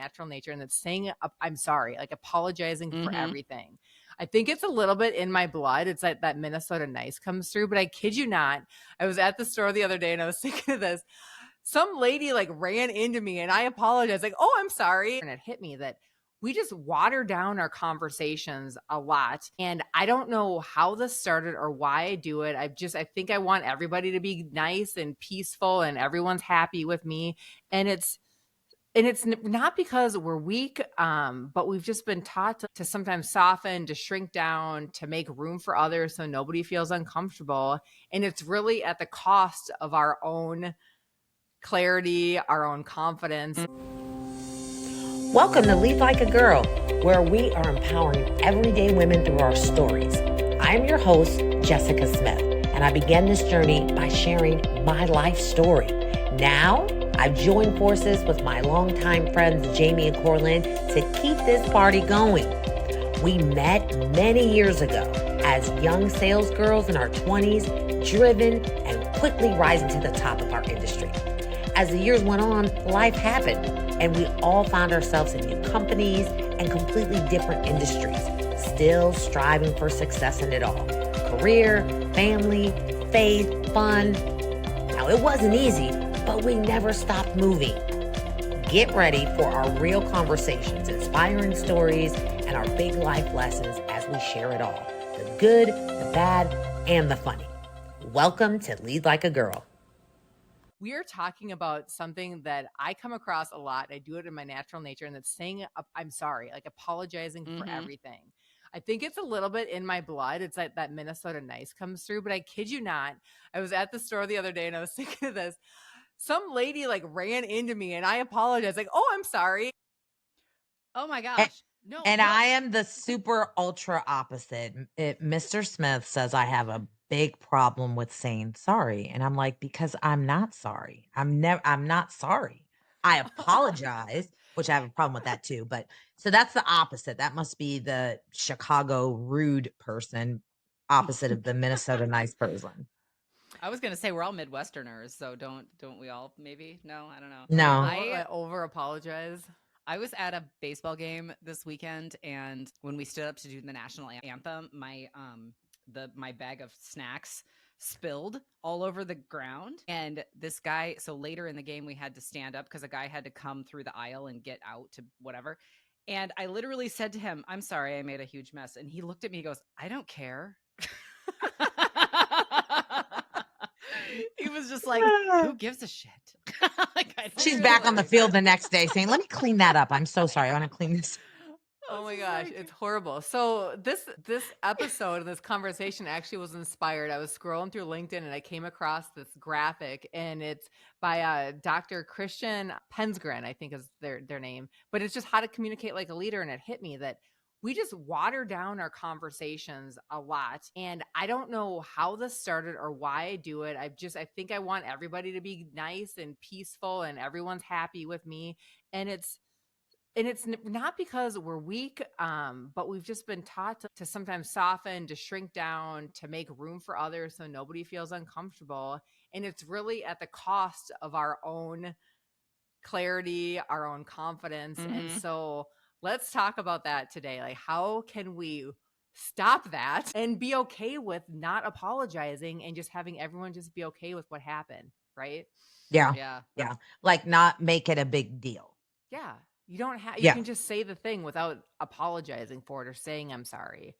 natural nature, and it's saying I'm sorry, like apologizing for Mhm. everything. I think it's a little bit in my blood. It's like that Minnesota nice comes through, but I kid you not. I was at the store the other day and I was thinking of this. Some lady like ran into me and I apologized, like, oh, I'm sorry. And it hit me that we just water down our conversations a lot. And I don't know how this started or why I do it. I think I want everybody to be nice and peaceful and everyone's happy with me. And it's not because we're weak, but we've just been taught to sometimes soften, to shrink down, to make room for others so nobody feels uncomfortable. And it's really at the cost of our own clarity, our own confidence. Welcome to Lead Like a Girl, where we are empowering everyday women through our stories. I'm your host, Jessica Smith, and I began this journey by sharing my life story. Now, I've joined forces with my longtime friends, Jamie and Corlin, to keep this party going. We met many years ago as young sales girls in our 20s, driven and quickly rising to the top of our industry. As the years went on, life happened, and we all found ourselves in new companies and completely different industries, still striving for success in it all. Career, family, faith, fun. Now, it wasn't easy, but we never stopped moving. Get ready for our real conversations, inspiring stories, and our big life lessons as we share it all. The good, the bad, and the funny. Welcome to Lead Like a Girl. We are talking about something that I come across a lot. I do it in my natural nature, and it's saying I'm sorry, like apologizing for everything. I think it's a little bit in my blood. It's like that Minnesota nice comes through, but I kid you not. I was at the store the other day and I was thinking of this. Some lady like ran into me and I apologized, like, oh, I'm sorry. Oh my gosh. No. And I am the super ultra opposite. Mr. Smith says I have a big problem with saying sorry. And I'm like, because I'm not sorry. I'm not sorry. I apologize, which I have a problem with that too. But so that's the opposite. That must be the Chicago rude person, opposite of the Minnesota nice person. I was gonna say we're all Midwesterners, so don't we all maybe? No, I don't know. No. I over apologize. I was at a baseball game this weekend, and when we stood up to do the national anthem, my bag of snacks spilled all over the ground. And this guy, so later in the game, we had to stand up because a guy had to come through the aisle and get out to whatever. And I literally said to him, "I'm sorry, I made a huge mess." And he looked at me, he goes, "I don't care." He was just like, who gives a shit? Like, She's back on the field the next day saying, let me clean that up. I'm so sorry. I want to clean this. Oh my gosh, it's horrible. So this episode and this conversation actually was inspired. I was scrolling through LinkedIn and I came across this graphic, and it's by Dr. Christian Pensgren, I think is their name. But it's just how to communicate like a leader, and it hit me that we just water down our conversations a lot. And I don't know how this started or why I do it. I think I want everybody to be nice and peaceful and everyone's happy with me. And it's not because we're weak, but we've just been taught to sometimes soften, to shrink down, to make room for others so nobody feels uncomfortable. And it's really at the cost of our own clarity, our own confidence. And so let's talk about that today. Like, how can we stop that and be okay with not apologizing and just having everyone just be okay with what happened, right? Yeah. Yeah. Yeah. Like not make it a big deal. Yeah. You don't have, you Yeah. can just say the thing without apologizing for it or saying I'm sorry.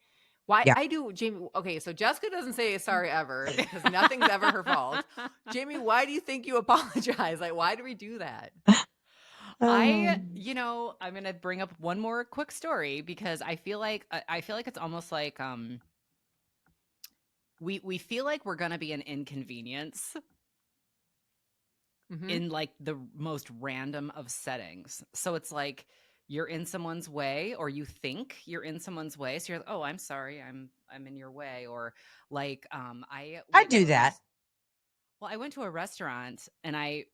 Why Yeah. I do, Jamie. Okay, so Jessica doesn't say sorry ever because nothing's ever her fault. Jamie, why do you think you apologize? Like, why do we do that? I'm going to bring up one more quick story because I feel like it's almost like we feel like we're going to be an inconvenience in like the most random of settings. So it's like you're in someone's way, or you think you're in someone's way. So you're like, "Oh, I'm sorry. I'm in your way." Or like I do that. Well, I went to a restaurant, and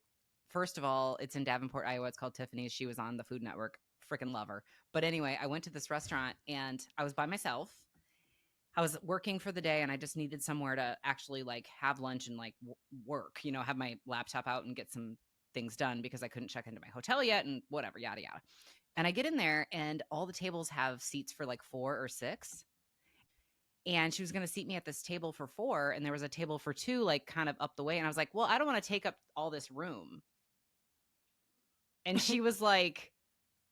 first of all, it's in Davenport, Iowa. It's called Tiffany's. She was on the Food Network. Freaking love her. But anyway, I went to this restaurant and I was by myself. I was working for the day and I just needed somewhere to actually like have lunch and like work, have my laptop out and get some things done because I couldn't check into my hotel yet and whatever, yada, yada. And I get in there and all the tables have seats for like 4 or 6. And she was going to seat me at this table for 4. And there was a table for 2, like kind of up the way. And I was like, well, I don't want to take up all this room. And she was like,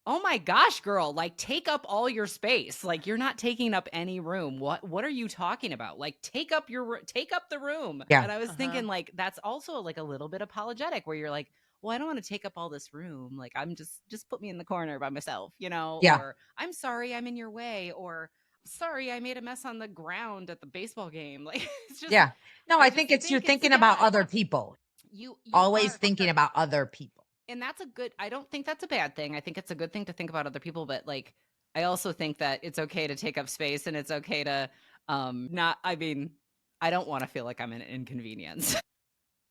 oh my gosh, girl, like take up all your space. Like you're not taking up any room. What are you talking about? Like take up the room. Yeah. And I was thinking like, that's also like a little bit apologetic where you're like, well, I don't want to take up all this room. Like I'm just put me in the corner by myself, you know, Yeah. or I'm sorry, I'm in your way, or sorry, I made a mess on the ground at the baseball game. Like it's just, Yeah. No, I think it's you're thinking about yeah, other people. you Always are thinking about other people. and that's I don't think that's a bad thing. I think it's a good thing to think about other people, but like I also think that it's okay to take up space and it's okay to I don't want to feel like I'm an inconvenience.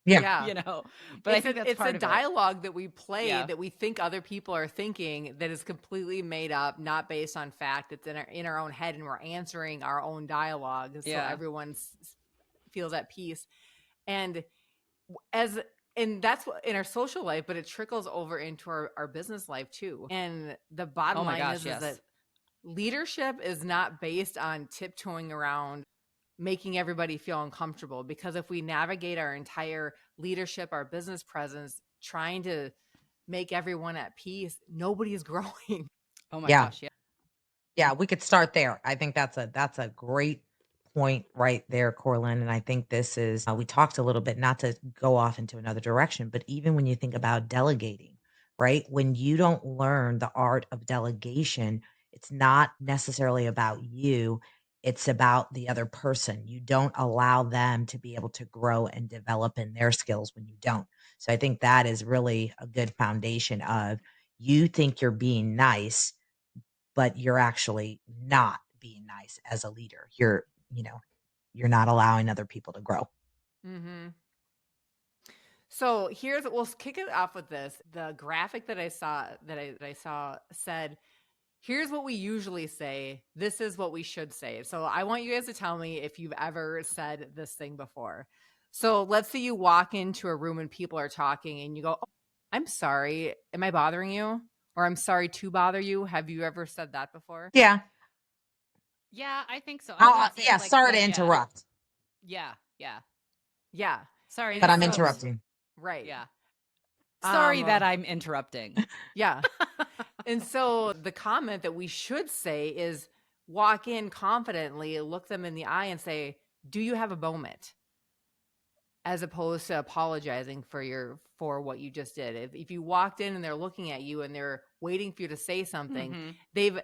Yeah. You know, but I think that's it's part a of it. dialogue that we play Yeah. that we think other people are thinking that is completely made up, not based on fact. It's in our own head, and we're answering our own dialogue, so Yeah. everyone feels at peace. And that's what in our social life, but it trickles over into our business life too. And the bottom line is that leadership is not based on tiptoeing around making everybody feel uncomfortable, because if we navigate our entire leadership, our business presence, trying to make everyone at peace, nobody's growing. Oh my gosh, yeah. Yeah, we could start there. I think that's a great point right there, Corlin. And I think this is we talked a little bit, not to go off into another direction, but even when you think about delegating, right? When you don't learn the art of delegation, it's not necessarily about you. It's about the other person. You don't allow them to be able to grow and develop in their skills when you don't. So I think that is really a good foundation of you think you're being nice, but you're actually not being nice as a leader. You're not allowing other people to grow. Mm-hmm. So we'll kick it off with this. The graphic that I saw said, here's what we usually say. This is what we should say. So I want you guys to tell me if you've ever said this thing before. So let's say you walk into a room and people are talking and you go, oh, I'm sorry. Am I bothering you? Or I'm sorry to bother you. Have you ever said that before? Yeah. Yeah, I think so. Sorry to interrupt. Yeah. Yeah. Sorry. But I'm interrupting. Right. Yeah. Sorry that I'm interrupting. Yeah. And so the comment that we should say is walk in confidently, look them in the eye and say, do you have a moment? As opposed to apologizing for what you just did. If you walked in and they're looking at you and they're waiting for you to say something, they've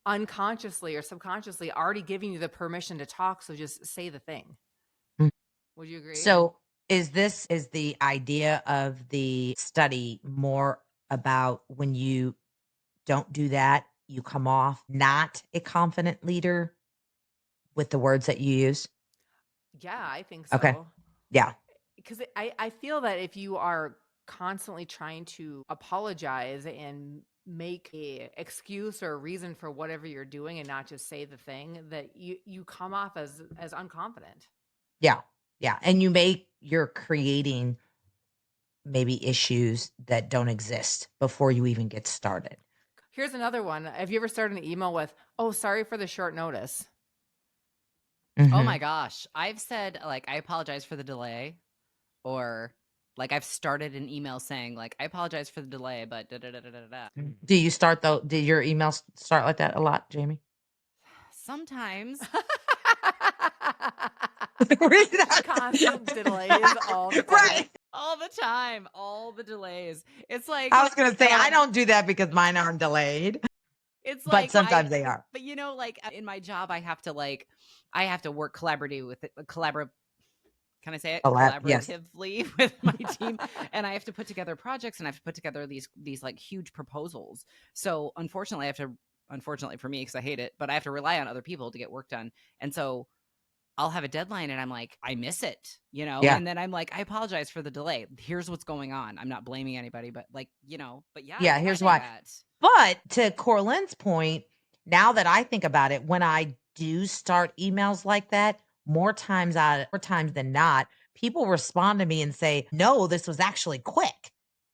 unconsciously or subconsciously already given you the permission to talk. So just say the thing. Would you agree? So is the idea of the study more about when you don't do that, you come off not a confident leader with the words that you use? Yeah, I think so. Okay. Yeah. Because I feel that if you are constantly trying to apologize and make a excuse or a reason for whatever you're doing and not just say the thing, that you come off as unconfident. Yeah. Yeah. And you're creating maybe issues that don't exist before you even get started. Here's another one. Have you ever started an email with, oh, sorry for the short notice? Mm-hmm. Oh my gosh. I've said like, I apologize for the delay, or like I've started an email saying like, I apologize for the delay, but da da da da da da. Do you start though? Did your emails start like that a lot, Jamie? Sometimes. Constant delays all the time. Right. All the time. All the delays. It's like I was gonna say I don't do that because mine aren't delayed. It's but like sometimes they are. But you know, like in my job, I have to work can I say it? Collaboratively with my team. And I have to put together projects and I have to put together these like huge proposals. So unfortunately for me, because I hate it, but I have to rely on other people to get work done. And so I'll have a deadline and I'm like, I miss it, you know? Yeah. And then I'm like, I apologize for the delay. Here's what's going on. I'm not blaming anybody, but like, you know, but yeah. Yeah, here's why. But to Corlin's point, now that I think about it, when I do start emails like that, more times than not, people respond to me and say, no, this was actually quick.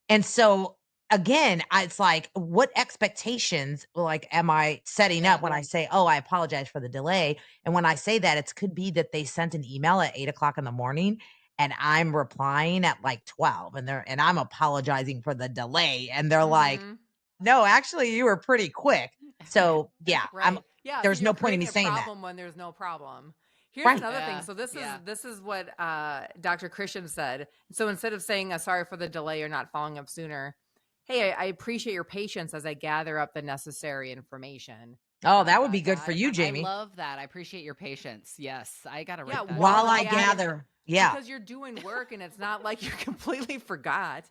And so again, it's like, what expectations like am I setting up when I say, "Oh, I apologize for the delay"? And when I say that, it could be that they sent an email at 8 o'clock in the morning and I'm replying at like 12 and I'm apologizing for the delay. And they're like, Mhm. no, actually, you were pretty quick. So yeah, Right. Yeah, so there's you're no point in me creating a saying that. problem when there's no problem. Here's Right. another thing. Yeah. So this is Yeah. this is what Dr. Christian said. So instead of saying sorry for the delay or not following up sooner, hey, I appreciate your patience as I gather up the necessary information. Oh, Dot that would be dot good for dot. you, I Jamie. love that. I appreciate your patience. Yes, I got to Yeah, write that while While down. I gather gather. Yeah. because you're doing work and it's not like you completely forgot.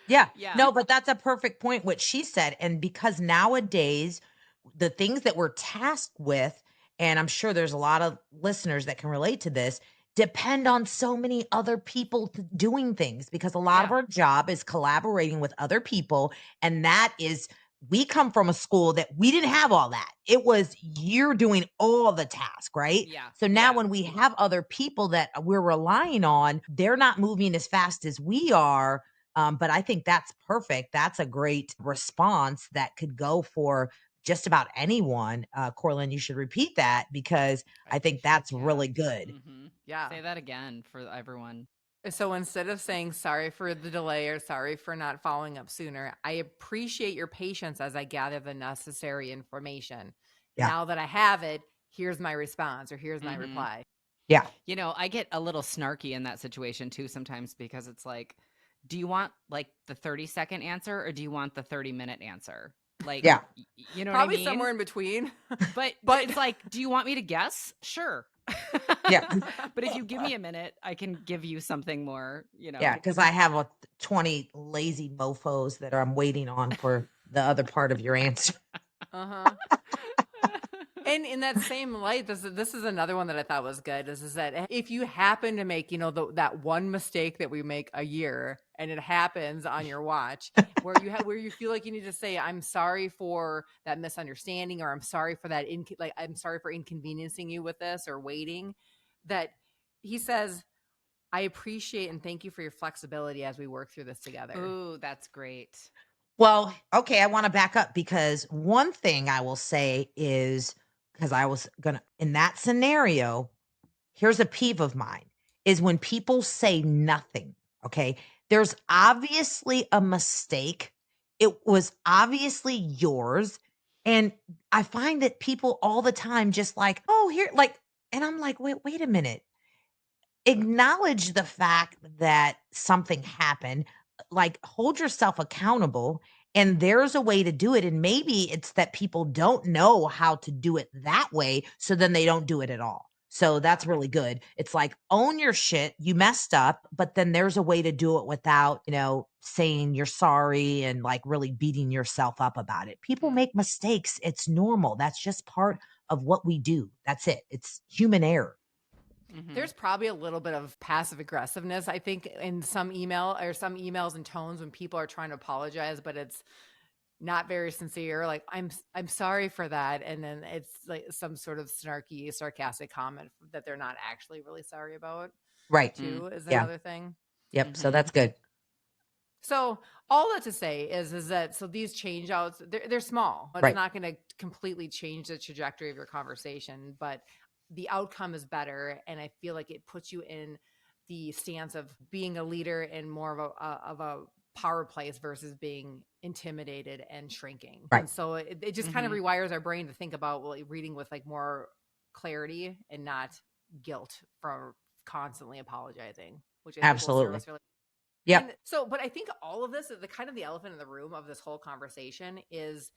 Yeah. Yeah. No, but that's a perfect point, what she said. And because nowadays, the things that we're tasked with, and I'm sure there's a lot of listeners that can relate to this, depend on so many other people doing things because a lot of Yeah. our job is collaborating with other people. And that is, we come from a school that we didn't have all that. It was you're doing all the task, right? Yeah. So now Yeah. when we have other people that we're relying on, they're not moving as fast as we are, but I think that's perfect. That's a great response that could go for just about anyone. Corlin, you should repeat that because I think that's Yeah. really good. Mm-hmm. Yeah. Say that again for everyone. So instead of saying sorry for the delay or sorry for not following up sooner, I appreciate your patience as I gather the necessary information. Yeah. Now that I have it, here's my response or here's my Mhm. reply. Yeah. You know, I get a little snarky in that situation too sometimes because it's like, do you want like the 30-second answer or do you want the 30-minute answer? Like, Yeah. you know what I Probably mean? somewhere in between. But But- it's like, do you want me to guess? Sure. Yeah. But if you give me a minute, I can give you something more, you know. Yeah. Because I have 20 lazy mofos that I'm waiting on for the other part of your answer. Uh-huh. And in that same light, this is another one that I thought was good. Is that if you happen to make, that one mistake that we make a year, and it happens on your watch, where you feel like you need to say, "I'm sorry for that misunderstanding," or "I'm sorry for that I'm sorry for inconveniencing you with this or waiting," that he says, "I appreciate and thank you for your flexibility as we work through this together." Ooh, that's great. Well, okay, I want to back up because one thing I will say is because I was going to, in that scenario, here's a peeve of mine is when people say nothing. Okay. There's obviously a mistake. It was obviously yours. And I find that people all the time just like, oh, here, like, and I'm like, wait a minute, acknowledge the fact that something happened, like hold yourself accountable. And there's a way to do it. And maybe it's that people don't know how to do it that way. So then they don't do it at all. So that's really good. It's like own your shit. You messed up, but then there's a way to do it without, saying you're sorry and like really beating yourself up about it. People make mistakes. It's normal. That's just part of what we do. That's it. It's human error. There's probably a little bit of passive aggressiveness, I think, in some emails and tones when people are trying to apologize, but it's not very sincere. Like, I'm sorry for that. And then it's like some sort of snarky, sarcastic comment that they're not actually really sorry about, Right. too, is Yeah. another thing. Yep. So that's good. So all that to say is that these change outs, they're small. It's Right. not going to completely change the trajectory of your conversation, but the outcome is better. And I feel like it puts you in the stance of being a leader in more of a power place versus being intimidated and shrinking. Right. And so it just kind of rewires our brain to think about reading with like more clarity and not guilt for constantly apologizing, which I think will serve Absolutely. us really. Yep. And so, but I think all of this, the kind of the elephant in the room of this whole conversation is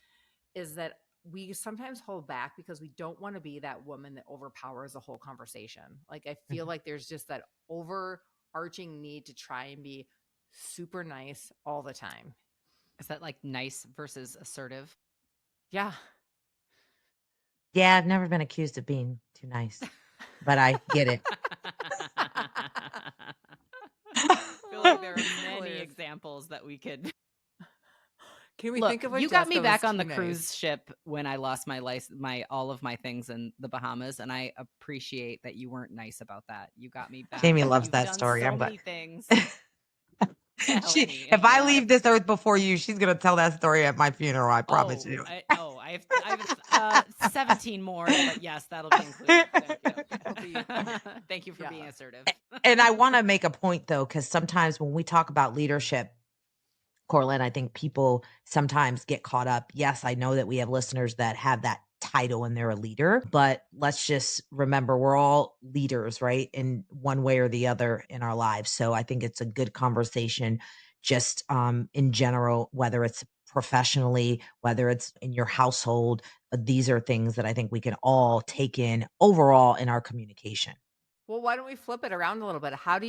that we sometimes hold back because we don't want to be that woman that overpowers the whole conversation. Like, I feel like there's just that overarching need to try and be super nice all the time. Is that like nice versus assertive? Yeah. Yeah, I've never been accused of being too nice, but I get it. I feel like there are many Hilarious. examples that we could. Can we Look, think of when you got me Jessica back was on the too cruise nice? ship when I lost my all of my things in the Bahamas, and I appreciate that you weren't nice about that. You got me back. Jamie loves You've that done story. so I'm glad. many things. If I leave this earth before you, she's gonna tell that story at my funeral. I promise you. I have 17 more, but yes, that'll be included. Thank you. Thank you for being assertive. And I want to make a point though, because sometimes when we talk about leadership, Corlin, I think people sometimes get caught up. Yes, I know that we have listeners that have that title and they're a leader, but let's just remember we're all leaders, right? In one way or the other in our lives. So I think it's a good conversation just in general, whether it's professionally, whether it's in your household. These are things that I think we can all take in overall in our communication. Well, why don't we flip it around a little bit? How do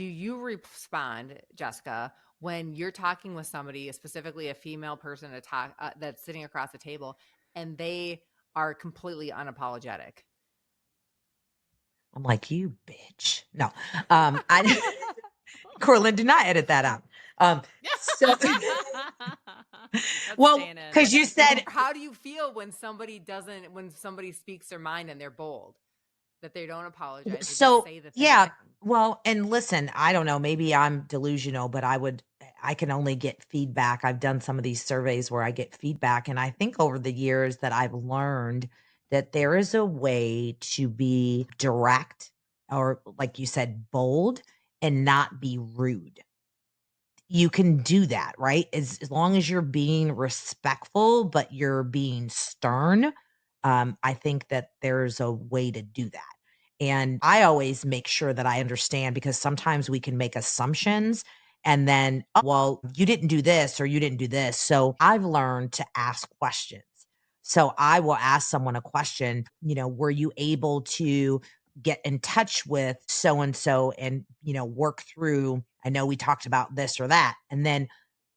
you respond, Jessica, when you're talking with somebody, specifically a female person to talk that's sitting across the table, and they are completely unapologetic? I'm like, you bitch. No, I, Corlin, do not edit that out. So, well, because you said, How do you feel when somebody speaks their mind and they're bold, that they don't apologize, they just say the thing? yeah, well, and listen, I don't know, maybe I'm delusional, but I can only get feedback. I've done some of these surveys where I get feedback, and I think over the years that I've learned that there is a way to be direct or, like you said, bold and not be rude. You can do that, right? As long as you're being respectful, but you're being stern. I think that there's a way to do that. And I always make sure that I understand because sometimes we can make assumptions and then, oh, well, you didn't do this or you didn't do this. So I've learned to ask questions. So I will ask someone a question, were you able to get in touch with so and so and, work through, I know we talked about this or that. And then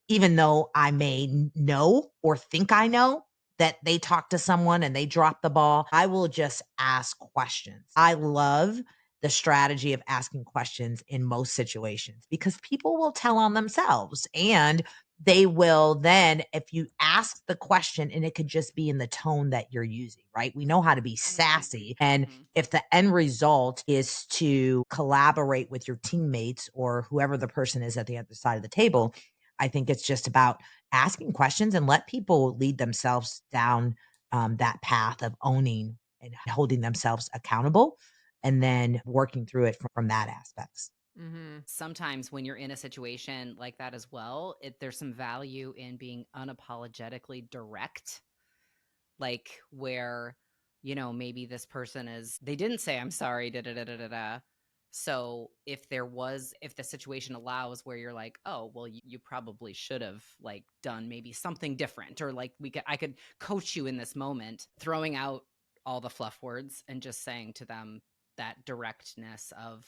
even though I may know or think I know that they talked to someone and they dropped the ball, I will just ask questions. I love the strategy of asking questions in most situations because people will tell on themselves and they will then, if you ask the question, and it could just be in the tone that you're using, right? We know how to be sassy. And if the end result is to collaborate with your teammates or whoever the person is at the other side of the table, I think it's just about asking questions and let people lead themselves down that path of owning and holding themselves accountable and then working through it from that aspects. Sometimes when you're in a situation like that as well, there's some value in being unapologetically direct, like where, maybe this person they didn't say, I'm sorry, da da da da da da. So if the situation allows where you're like, oh, well, you probably should have like done maybe something different, or like I could coach you in this moment, throwing out all the fluff words and just saying to them that directness of,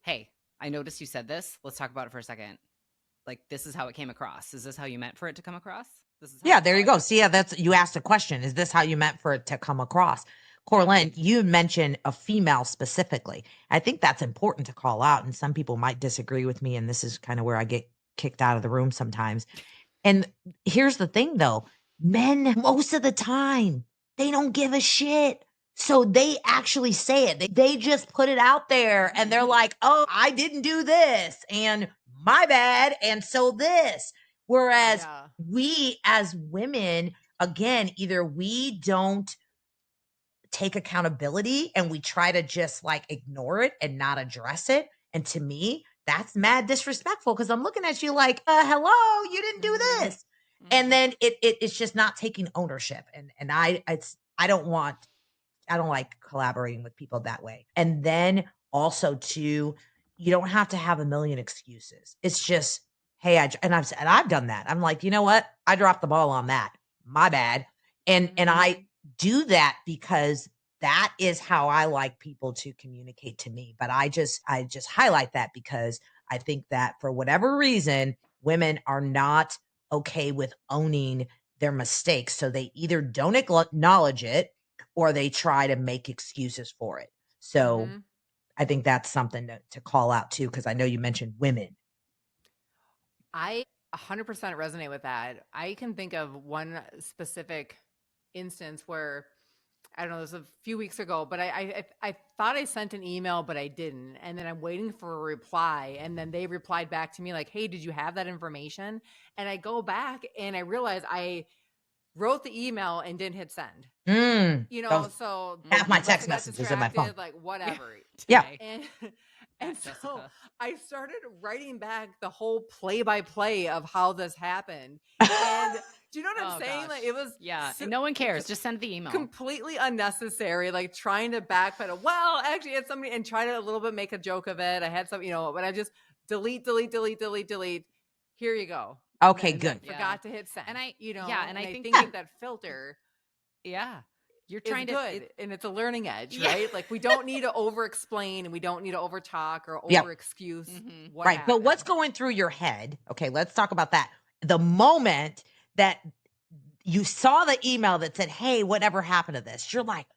hey, I noticed you said this. Let's talk about it for a second. Like, this is how it came across. Is this how you meant for it to come across? This is there you go. See, that's, you asked a question. Is this how you meant for it to come across? Corlin, you mentioned a female specifically. I think that's important to call out. And some people might disagree with me. And this is kind of where I get kicked out of the room sometimes. And here's the thing though, men, most of the time, they don't give a shit. So they actually say it. They just put it out there and they're like, oh, I didn't do this and my bad. And so this. Whereas we as women, again, either we don't take accountability and we try to just like ignore it and not address it. And to me, that's mad disrespectful because I'm looking at you like, hello, you didn't do this. And then it's just not taking ownership. And I don't like collaborating with people that way. And then also too, you don't have to have a million excuses. It's just, hey, I've done that. I'm like, you know what? I dropped the ball on that. My bad. And I do that because that is how I like people to communicate to me. But I just highlight that because I think that for whatever reason, women are not okay with owning their mistakes. So they either don't acknowledge it or they try to make excuses for it. So I think that's something to call out too, because I know you mentioned women. I 100% resonate with that. I can think of one specific instance where I don't know, this was a few weeks ago, but I thought I sent an email, but I didn't. And then I'm waiting for a reply. And then they replied back to me like, hey, did you have that information? And I go back and I realize I wrote the email and didn't hit send. Those So half my I must have text got messages in my phone. distracted, like whatever. Yeah. And so Jessica. I started writing back the whole play-by-play of how this happened. And do you know what I'm saying? Gosh. Like it was no one cares. Just send the email. Completely unnecessary, like trying to backpedal. Well, actually, it's somebody and try to a little bit make a joke of it. I had some, but I just delete. Here you go. Okay, and good. Forgot to hit send. And I and I think that filter. Yeah. You're Trying to good, and it's a learning edge, right? Like we don't need to over explain and we don't need to over talk or over excuse what right. happened. But what's going through your head? Okay, let's talk about that. The moment that you saw the email that said, hey, whatever happened to this? You're like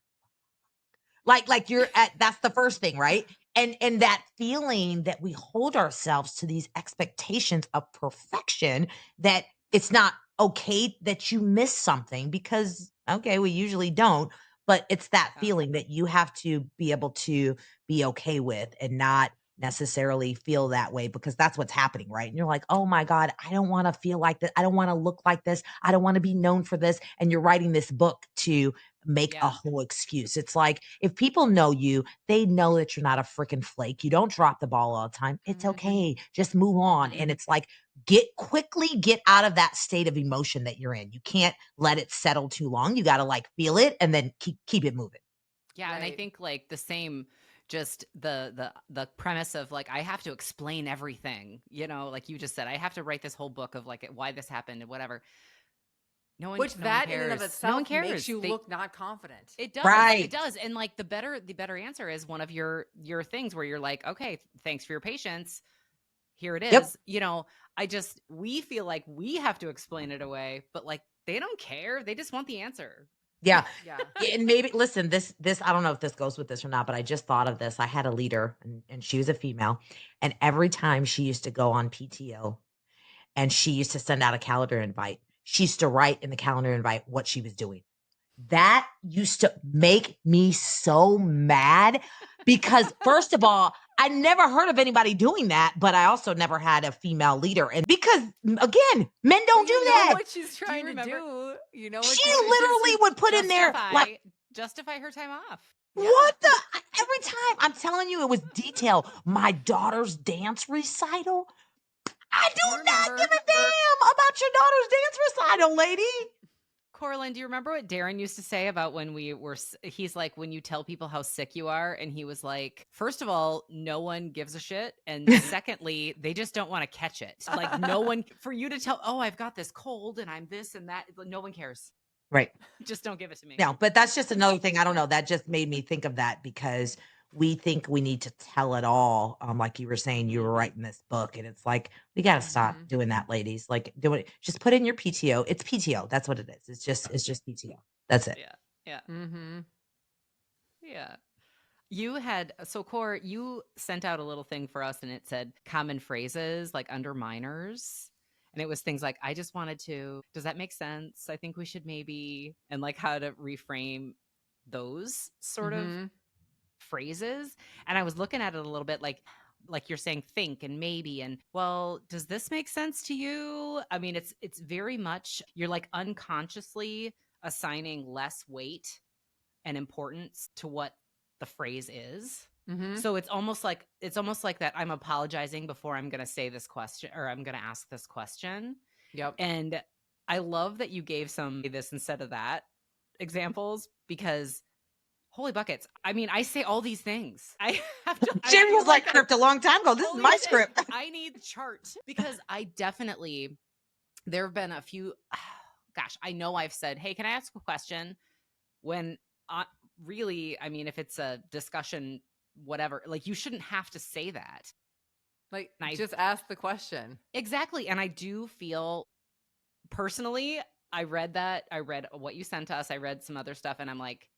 you're at, that's the first thing, right? And that feeling that we hold ourselves to these expectations of perfection, that it's not okay that you miss something because, okay, we usually don't, but it's that feeling that you have to be able to be okay with and not necessarily feel that way because that's what's happening, right? And you're like, oh my God, I don't want to feel like this. I don't want to look like this. I don't want to be known for this. And you're writing this book to make a whole excuse. It's like if people know you, they know that you're not a freaking flake. You don't drop the ball all the time. It's okay. Just move on. And it's like get out of that state of emotion that you're in. You can't let it settle too long. You got to like feel it and then keep it moving. Yeah, and I think like the same just the premise of like I have to explain everything, like you just said, I have to write this whole book of like why this happened and whatever. No one cares. In and of itself makes you look not confident. It does. Right. It does. And like the better answer is one of your things where you're like, okay, thanks for your patience. Here it is. We feel like we have to explain it away, but like they don't care. They just want the answer. Yeah. And maybe listen, this I don't know if this goes with this or not, but I just thought of this. I had a leader and she was a female, and every time she used to go on PTO and she used to send out a calendar invite, she used to write in the calendar invite what she was doing. That used to make me so mad because first of all, I never heard of anybody doing that, but I also never had a female leader. And because again, men don't do that. What she's trying to do. She literally would put in there like justify her time off. What the every time I'm telling you it was detail. My daughter's dance recital. I do not give a damn about your daughter's dance recital, lady. Coraline, do you remember what Darren used to say about when he's like, when you tell people how sick you are, and he was like, first of all, no one gives a shit. And secondly, they just don't want to catch it. Like no one, for you to tell, oh, I've got this cold and I'm this and that. No one cares. Right. Just don't give it to me. No, but that's just another thing. I don't know. That just made me think of that because we think we need to tell it all. Like you were saying, you were writing this book, and it's like we got to stop doing that, ladies. Like, just put in your PTO. It's PTO. That's what it is. It's just PTO. That's it. Yeah. Yeah. Cor, you sent out a little thing for us, and it said common phrases like underminers. And it was things like, I just wanted to, does that make sense? I think we should maybe, and like how to reframe those sort of phrases. And I was looking at it a little bit like you're saying think and maybe, and well, does this make sense to you? I mean, it's very much, you're like unconsciously assigning less weight and importance to what the phrase is. So it's almost like that I'm apologizing before I'm going to say this question or I'm going to ask this question. Yep. And I love that you gave some this instead of that examples because holy buckets. I mean, I say all these things. I have to. Jerry was like script a long time ago. This is my script. I need the chart because there have been a few, gosh, I know I've said, hey, can I ask a question? When really, I mean, if it's a discussion, whatever, like you shouldn't have to say that. Like, just ask the question. Exactly. And I do feel personally, I read what you sent us. I read some other stuff and I'm like,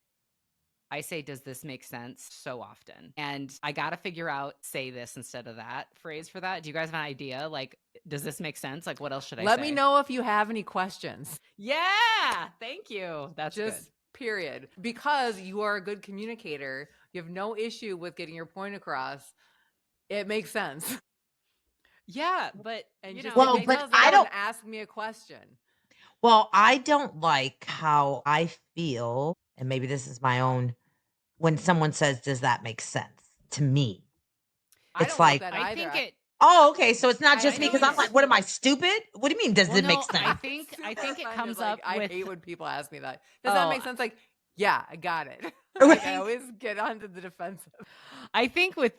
I say, does this make sense so often? And I got to figure out, say this instead of that phrase for that. Do you guys have an idea? Like, does this make sense? Like, what else should I say? Let me know if you have any questions. Yeah. Thank you. That's just good. period. Because you are a good communicator, you have no issue with getting your point across. It makes sense. Yeah, but And you just know, take Well, the I but details I down and don't. ask me a question. Well, I don't like how I feel, and maybe this is my own. When someone says, "Does that make sense?" To me, I it's don't like like, that I either. think it. oh, okay. So it's not I just I me think because I'm hate it's. like, it. what am I stupid? What do you mean? Does Well, it make no, sense? I I'm think super it offended. comes Like, up I with. hate when people ask me that. Does that Oh, make sense? Like, yeah, I got it. I Like, I think always get onto the defensive. I think with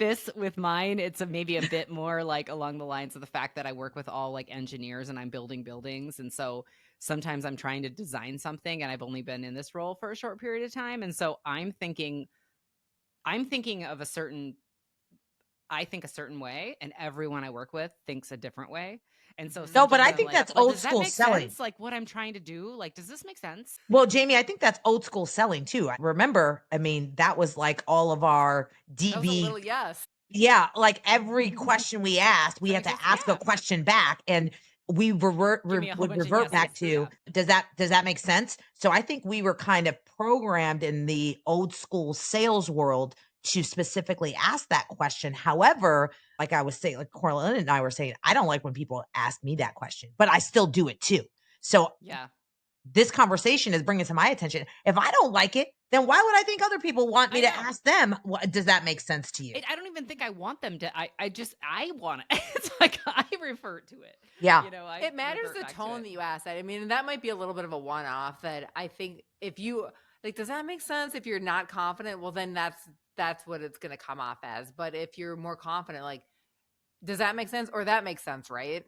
mine, it's maybe a bit more like along the lines of the fact that I work with all like engineers and I'm building buildings, and so sometimes I'm trying to design something, and I've only been in this role for a short period of time, and so I'm thinking of a certain. I think a certain way, and everyone I work with thinks a different way. And so No, but sometimes I I'm think like, that's well, old does that school make selling. sense? Like what I'm trying to do? Like, does this make sense? Well, Jamie, I think that's old school selling too. I remember, I mean, that was like all of our That was a DB. little yes. Yeah, like every question we asked, Does we that had make to sense? ask a Yeah. question back, and we Give me a whole would bunch of revert back yeses. to, Yeah. does that make sense? So I think we were kind of programmed in the old school sales world to specifically ask that question. However, like I was saying, like Corlin and I were saying, I don't like when people ask me that question, but I still do it too. So Yeah. this conversation is bringing to my attention. If I don't like it, then why would I think other people want me I to know. ask them? Does that make sense to you? I don't even think I want them to. I want it. It's like I revert to it. Yeah. I It matters revert the back to tone it. that you ask that. I mean, that might be a little bit of a one off that I think if you like, does that make sense? If you're not confident, well, then that's what it's going to come off as. But if you're more confident, like, does that make sense? Or that makes sense, right?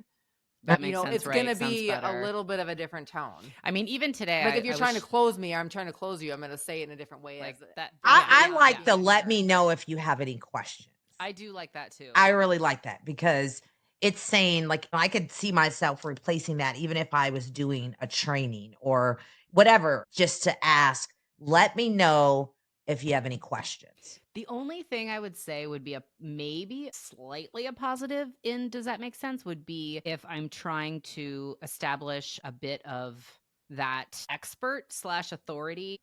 That makes sense, It's going right? to Sounds be a better. little bit of a different tone. I mean, even today, Like if you're I trying to was close me or I'm trying to close you, I'm going to say it in a different way like as that. I, Yeah. based I on like Yeah. the being let sure. me know if you have any questions. I do like that too. I really like that because it's saying, like, I could see myself replacing that even if I was doing a training or whatever, just to ask, let me know if you have any questions. The only thing I would say would be a maybe slightly a positive in does that make sense would be if I'm trying to establish a bit of that expert slash authority.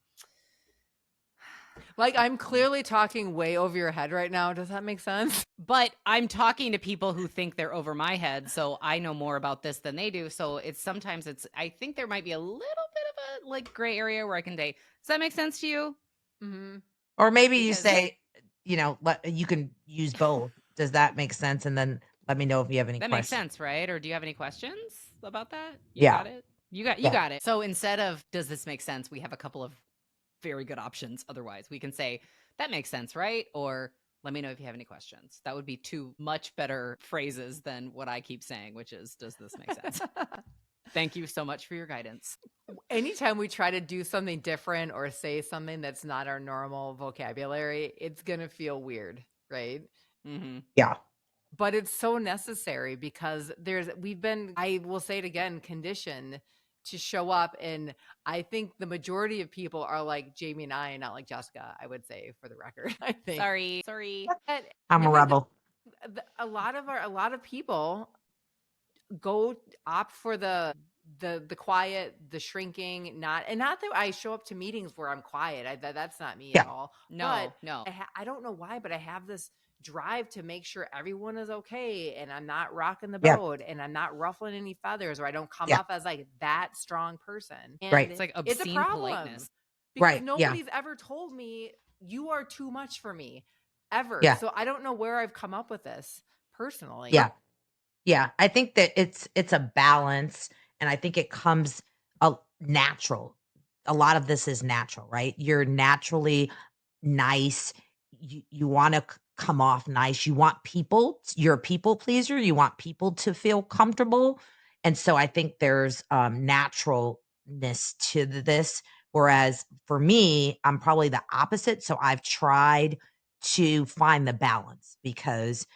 Like I'm clearly talking way over your head right now. Does that make sense? But I'm talking to people who think they're over my head, so I know more about this than they do. So I think there might be a little bit of a like gray area where I can say, does that make sense to you? Mm-hmm. Or maybe you Because say, you can use both. Does that make sense? And then let me know if you have any that makes questions. sense, right? Or do you have any questions about that? You Yeah. got it? You Yeah. got it. So instead of does this make sense, we have a couple of very good options otherwise. We can say that makes sense, right? Or let me know if you have any questions. That would be two much better phrases than what I keep saying, which is does this make sense? Thank you so much for your guidance. Anytime we try to do something different or say something that's not our normal vocabulary, it's going to feel weird, right? Mm-hmm. Yeah. But it's so necessary because we've been, I will say it again, conditioned to show up. And I think the majority of people are like Jamie and I, not like Jessica, I would say, for the record. I think. Sorry. But I'm a I think rebel. a lot of people go opt for the quiet, the shrinking, not that I show up to meetings where I'm quiet. That's not me at Yeah. all. No, But no. I don't know why, but I have this drive to make sure everyone is okay and I'm not rocking the Yeah. boat and I'm not ruffling any feathers or I don't come Yeah. off as like that strong person. Right. And It's like it's a obscene problem politeness. because Right. Yeah. nobody's ever told me you are too much for me ever. Yeah. So I don't know where I've come up with this personally. Yeah. Yeah, I think that it's a balance, and I think it comes natural. A lot of this is natural, right? You're naturally nice. You want to come off nice. You want people. You're a people pleaser. You want people to feel comfortable, and so I think there's naturalness to this. Whereas for me, I'm probably the opposite. So I've tried to find the balance because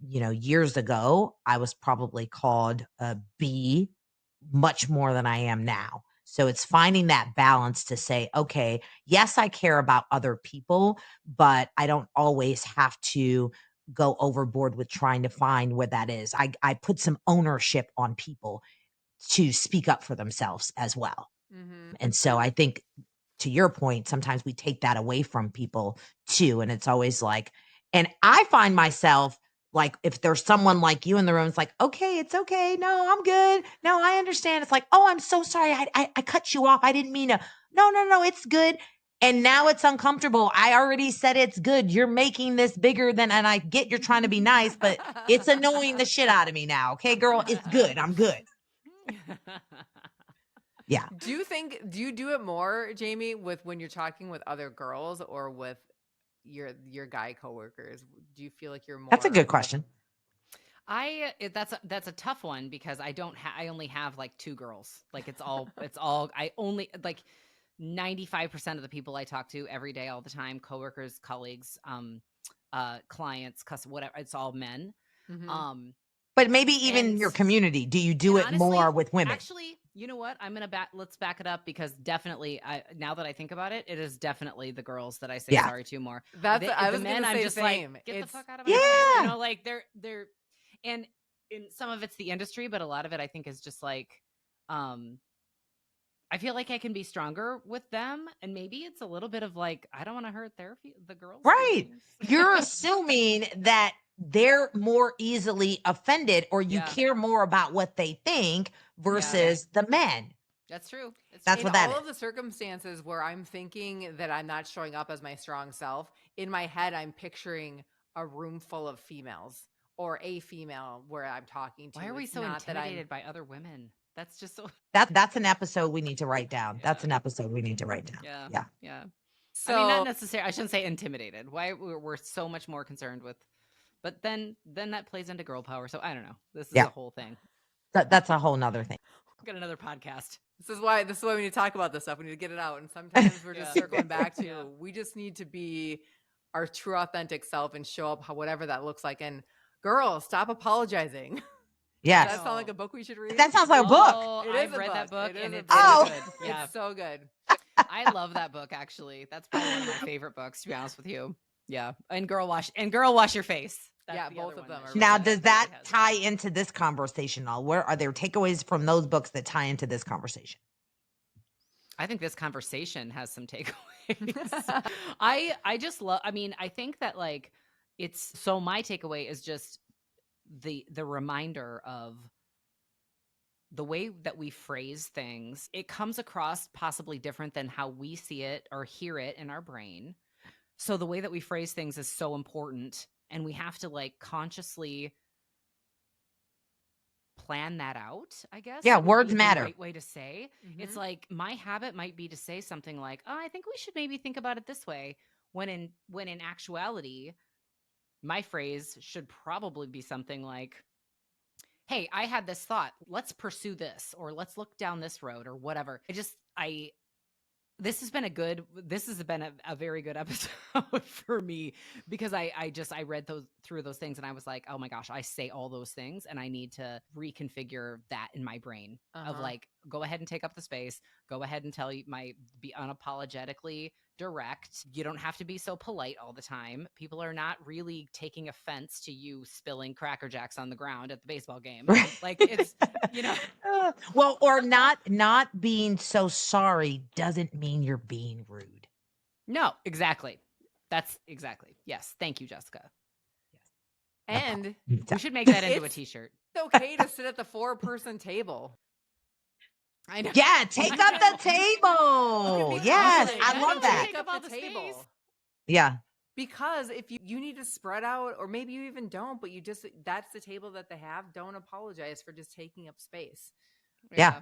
years ago, I was probably called a B much more than I am now. So it's finding that balance to say, okay, yes, I care about other people, but I don't always have to go overboard with trying to find where that is. I put some ownership on people to speak up for themselves as well. Mm-hmm. And so I think to your point, sometimes we take that away from people too. And it's always like, and I find myself like, if there's someone like you in the room, it's like, okay, it's okay. No, I'm good. No, I understand. It's like, oh, I'm so sorry. I cut you off. I didn't mean to. No, it's good. And now it's uncomfortable. I already said it's good. You're making this bigger than, and I get you're trying to be nice, but it's annoying the shit out of me now. Okay, girl, it's good. I'm good. Yeah. Do you do it more, Jamie, with when you're talking with other girls or with your guy coworkers? Do you feel like you're more? That's a good question. That's a tough one because I only have like 2 girls. Like I only like 95% of the people I talk to every day, all the time, coworkers, colleagues, clients, whatever, it's all men. Mhm. But maybe even your community, do you do it honestly, more with women? Actually, you know what? Let's back it up because definitely, now that I think about it, it is definitely the girls that I say sorry to more. I was the men, gonna say I'm just same. like, get the fuck out of my Yeah. face. You know, like they're, and in some of it's the industry, but a lot of it I think is just like, I feel like I can be stronger with them, and maybe it's a little bit of like, I don't want to hurt the girls' Right. feelings. You're assuming that they're more easily offended or you care more about what they think versus the men. That's true. That's what that In all is. of the circumstances where I'm thinking that I'm not showing up as my strong self, in my head, I'm picturing a room full of females or a female where I'm talking to. Why are we It's so not that intimidated by other women? That's just so. That's an episode we need to write down. That's an episode we need to write down. Yeah. So, I mean, not necessarily. I shouldn't say intimidated. Why we're so much more concerned with, but then that plays into girl power. So I don't know. This is a whole thing. That's a whole nother thing. Got another podcast. This is why we need to talk about this stuff. We need to get it out. And sometimes we're just circling back to, we just need to be our true authentic self and show up whatever that looks like. And girls, stop apologizing. Yes. Does that sound like a book we should read? That sounds like a book. I've read that book and it's so good. Yeah. It's so good. I love that book, actually. That's probably one of my favorite books, to be honest with you. Yeah. And Girl Wash Your Face. That's both of them are now, really does that tie into this conversation at all? Where are there takeaways from those books that tie into this conversation? I think this conversation has some takeaways. I just love, I mean, I think that like so my takeaway is just the reminder of the way that we phrase things. It comes across possibly different than how we see it or hear it in our brain. So the way that we phrase things is so important, and we have to like consciously plan that out, I guess. Yeah, words matter. The right way to say. Mm-hmm. It's like my habit might be to say something like, "Oh, I think we should maybe think about it this way," when in actuality, my phrase should probably be something like, "Hey, I had this thought. Let's pursue this, or let's look down this road, or whatever." This has been a very good episode for me because I read through those things and I was like, oh my gosh, I say all those things and I need to reconfigure that in my brain of like, go ahead and take up the space, go ahead and be unapologetically direct. You don't have to be so polite all the time. People are not really taking offense to you spilling Cracker Jacks on the ground at the baseball game. Like it's, well, or not being so sorry doesn't mean you're being rude. No, exactly. That's exactly. Yes. Thank you, Jessica. Yes. And we should make that into a t-shirt. It's okay to sit at the 4-person table. I know. Yeah, take up the table. Yes, I love that. Take up the table. Yeah. Because if you need to spread out, or maybe you even don't, but that's the table that they have, don't apologize for just taking up space. Yeah.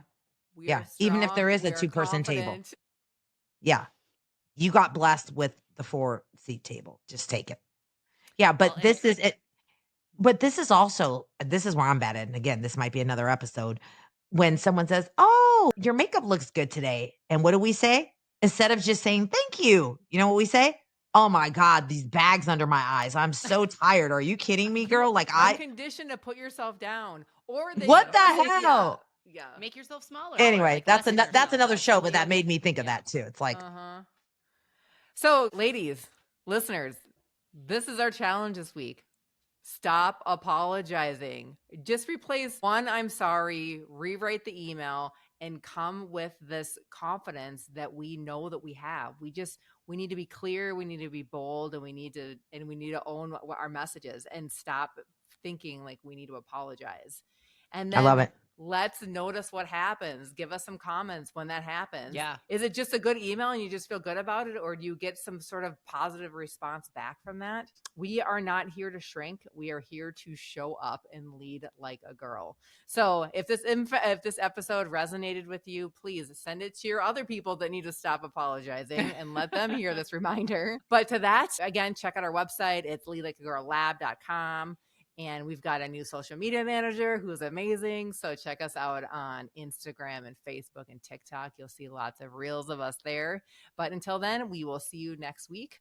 We are strong, even if there is a 2-person table. Yeah. You got blessed with the 4-seat table. Just take it. Yeah, but this is it. But this is where I'm bad at. And again, this might be another episode. When someone says, "Oh, your makeup looks good today." And what do we say? Instead of just saying, "Thank you." You know what we say? "Oh my God, these bags under my eyes. I'm so tired. Are you kidding me, girl?" Like I'm conditioned to put yourself down. Or what the hell? Yeah. Make yourself smaller. Anyway, like that's another show, but that made me think of that too. It's like, So ladies, listeners, this is our challenge this week. Stop apologizing. Just replace one "I'm sorry," rewrite the email, and come with this confidence that we know that we have. We need to be clear, we need to be bold, and we need to own what our messages and stop thinking like we need to apologize. And I love then it. let's notice what happens. Give us some comments when that happens. Yeah. Is it just a good email and you just feel good about it, or do you get some sort of positive response back from that? We are not here to shrink. We are here to show up and lead like a girl. So if this episode resonated with you, please send it to your other people that need to stop apologizing and let them hear this reminder. But to that, again, check out our website. It's leadlikeagirllab.com. And we've got a new social media manager who's amazing. So check us out on Instagram and Facebook and TikTok. You'll see lots of reels of us there. But until then, we will see you next week.